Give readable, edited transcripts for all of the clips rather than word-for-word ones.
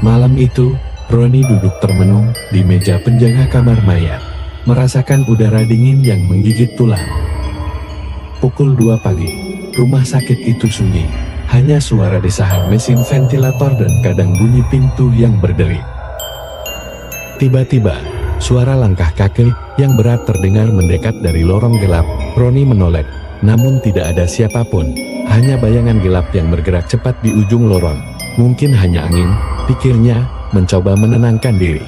Malam itu, Roni duduk termenung di meja penjaga kamar mayat, merasakan udara dingin yang menggigit tulang. Pukul 2 pagi, rumah sakit itu sunyi, hanya suara desahan mesin ventilator dan kadang bunyi pintu yang berderi. Tiba-tiba, suara langkah kaki yang berat terdengar mendekat dari lorong gelap. Roni menoleh, namun tidak ada siapapun, hanya bayangan gelap yang bergerak cepat di ujung lorong. Mungkin hanya angin, pikirnya, mencoba menenangkan diri.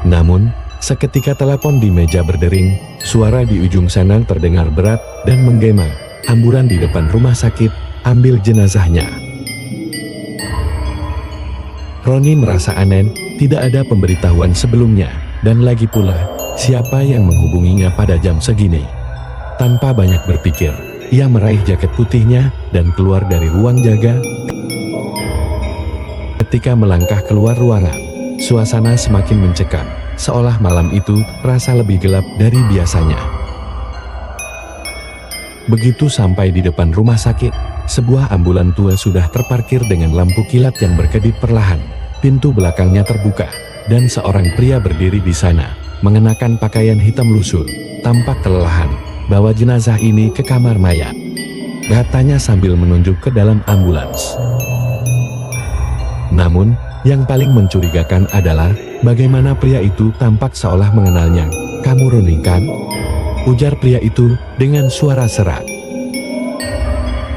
Namun, seketika telepon di meja berdering, suara di ujung sana terdengar berat dan menggema. Hamburan di depan rumah sakit, ambil jenazahnya. Roni merasa aneh, tidak ada pemberitahuan sebelumnya, dan lagi pula, siapa yang menghubunginya pada jam segini. Tanpa banyak berpikir, ia meraih jaket putihnya dan keluar dari ruang jaga. Ketika melangkah keluar ruangan, suasana semakin mencekam, seolah malam itu terasa lebih gelap dari biasanya. Begitu sampai di depan rumah sakit, sebuah ambulan tua sudah terparkir dengan lampu kilat yang berkedip perlahan. Pintu belakangnya terbuka, dan seorang pria berdiri di sana, mengenakan pakaian hitam lusuh, tampak kelelahan. Bawa jenazah ini ke kamar mayat, katanya sambil menunjuk ke dalam ambulans. Namun, yang paling mencurigakan adalah bagaimana pria itu tampak seolah mengenalnya. "Kamu Roni kan?" ujar pria itu dengan suara serak.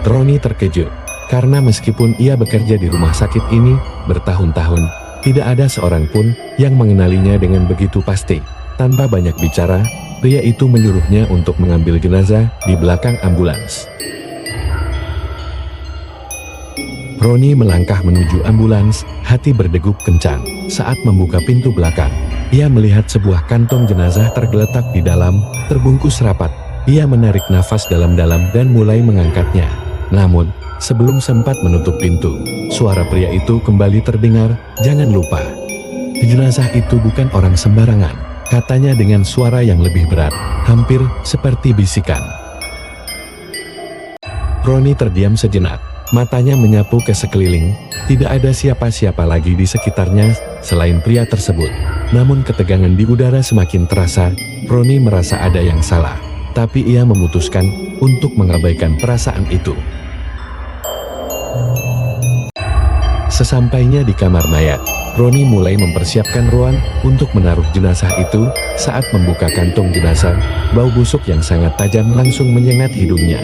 Roni terkejut, karena meskipun ia bekerja di rumah sakit ini bertahun-tahun, tidak ada seorang pun yang mengenalinya dengan begitu pasti. Tanpa banyak bicara, pria itu menyuruhnya untuk mengambil jenazah di belakang ambulans. Roni melangkah menuju ambulans, hati berdegup kencang. Saat membuka pintu belakang, ia melihat sebuah kantong jenazah tergeletak di dalam, terbungkus rapat. Ia menarik nafas dalam-dalam dan mulai mengangkatnya. Namun, sebelum sempat menutup pintu, suara pria itu kembali terdengar, "Jangan lupa, jenazah itu bukan orang sembarangan," katanya dengan suara yang lebih berat, hampir seperti bisikan. Roni terdiam sejenak, matanya menyapu ke sekeliling. Tidak ada siapa-siapa lagi di sekitarnya selain pria tersebut. Namun ketegangan di udara semakin terasa. Roni merasa ada yang salah, tapi ia memutuskan untuk mengabaikan perasaan itu. Sesampainya di kamar mayat, Roni mulai mempersiapkan ruang untuk menaruh jenazah itu. Saat membuka kantong jenazah, bau busuk yang sangat tajam langsung menyengat hidungnya.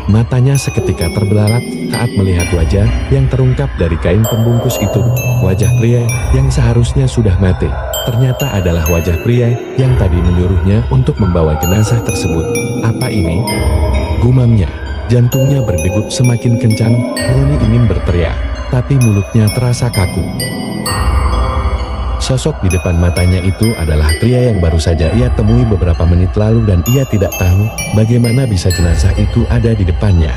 Matanya seketika terbelalak saat melihat wajah yang terungkap dari kain pembungkus itu. Wajah pria yang seharusnya sudah mati, ternyata adalah wajah pria yang tadi menyuruhnya untuk membawa jenazah tersebut. "Apa ini?" gumamnya. Jantungnya berdegup semakin kencang. Roni ingin berteriak, tapi mulutnya terasa kaku. Sosok di depan matanya itu adalah pria yang baru saja ia temui beberapa menit lalu dan ia tidak tahu bagaimana bisa jenazah itu ada di depannya.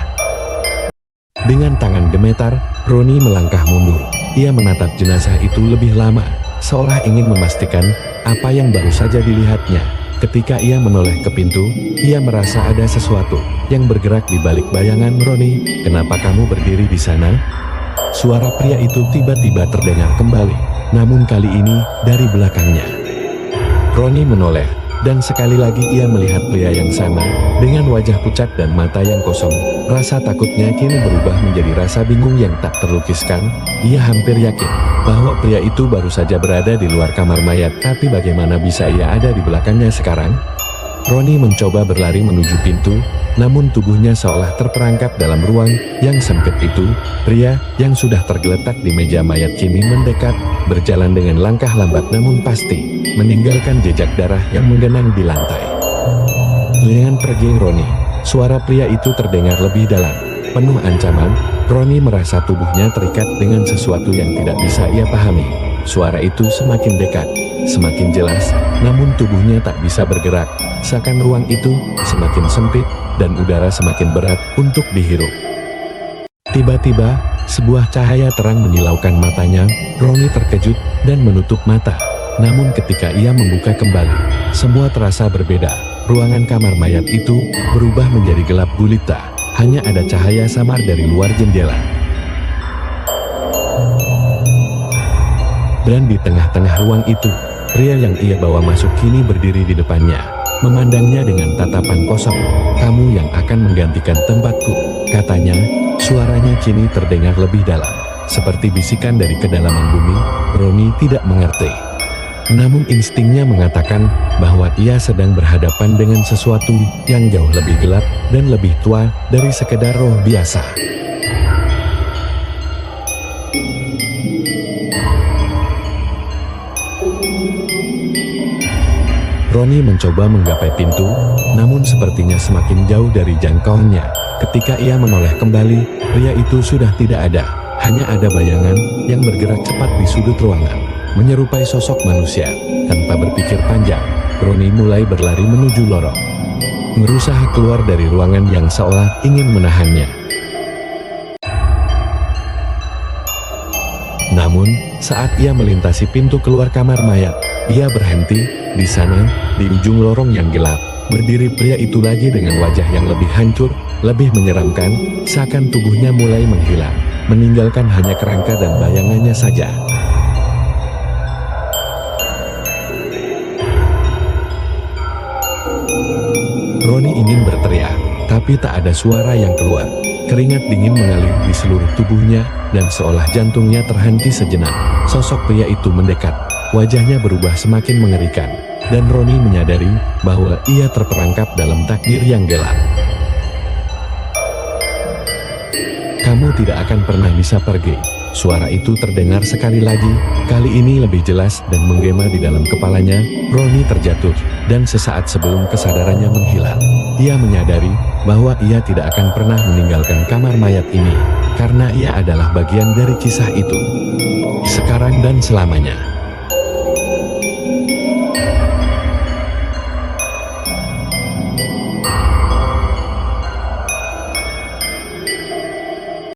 Dengan tangan gemetar, Roni melangkah mundur. Ia menatap jenazah itu lebih lama, seolah ingin memastikan apa yang baru saja dilihatnya. Ketika ia menoleh ke pintu, ia merasa ada sesuatu yang bergerak di balik bayangan. "Roni, kenapa kamu berdiri di sana?" Suara pria itu tiba-tiba terdengar kembali, namun kali ini dari belakangnya. Roni menoleh, dan sekali lagi ia melihat pria yang sama, dengan wajah pucat dan mata yang kosong. Rasa takutnya kini berubah menjadi rasa bingung yang tak terlukiskan. Ia hampir yakin bahwa pria itu baru saja berada di luar kamar mayat, tapi bagaimana bisa ia ada di belakangnya sekarang? Roni mencoba berlari menuju pintu, namun tubuhnya seolah terperangkap dalam ruang yang sempit itu. Pria yang sudah tergeletak di meja mayat kini mendekat, berjalan dengan langkah lambat namun pasti, meninggalkan jejak darah yang menggenang di lantai. "Jangan pergi Roni," suara pria itu terdengar lebih dalam, penuh ancaman. Roni merasa tubuhnya terikat dengan sesuatu yang tidak bisa ia pahami. Suara itu semakin dekat, semakin jelas, namun tubuhnya tak bisa bergerak. Seakan ruang itu semakin sempit dan udara semakin berat untuk dihirup. Tiba-tiba, sebuah cahaya terang menyilaukan matanya. Roni terkejut dan menutup mata. Namun ketika ia membuka kembali, semua terasa berbeda. Ruangan kamar mayat itu berubah menjadi gelap gulita. Hanya ada cahaya samar dari luar jendela. Dan di tengah-tengah ruang itu, pria yang ia bawa masuk kini berdiri di depannya, memandangnya dengan tatapan kosong. "Kamu yang akan menggantikan tempatku," katanya. Suaranya kini terdengar lebih dalam, seperti bisikan dari kedalaman bumi. Roni tidak mengerti. Namun instingnya mengatakan bahwa ia sedang berhadapan dengan sesuatu yang jauh lebih gelap dan lebih tua dari sekedar roh biasa. Roni mencoba menggapai pintu, namun sepertinya semakin jauh dari jangkauannya. Ketika ia menoleh kembali, pria itu sudah tidak ada. Hanya ada bayangan yang bergerak cepat di sudut ruangan, menyerupai sosok manusia. Tanpa berpikir panjang, Roni mulai berlari menuju lorong, berusaha keluar dari ruangan yang seolah ingin menahannya. Namun, saat ia melintasi pintu keluar kamar mayat, ia berhenti. Di sana, di ujung lorong yang gelap, berdiri pria itu lagi dengan wajah yang lebih hancur, lebih menyeramkan, seakan tubuhnya mulai menghilang, meninggalkan hanya kerangka dan bayangannya saja. Roni ingin berteriak, tapi tak ada suara yang keluar. Keringat dingin mengalir di seluruh tubuhnya, dan seolah jantungnya terhenti sejenak. Sosok pria itu mendekat. Wajahnya berubah semakin mengerikan, dan Roni menyadari bahwa ia terperangkap dalam takdir yang gelap. "Kamu tidak akan pernah bisa pergi." Suara itu terdengar sekali lagi, kali ini lebih jelas dan menggema di dalam kepalanya. Roni terjatuh, dan sesaat sebelum kesadarannya menghilang, ia menyadari bahwa ia tidak akan pernah meninggalkan kamar mayat ini, karena ia adalah bagian dari kisah itu, sekarang dan selamanya.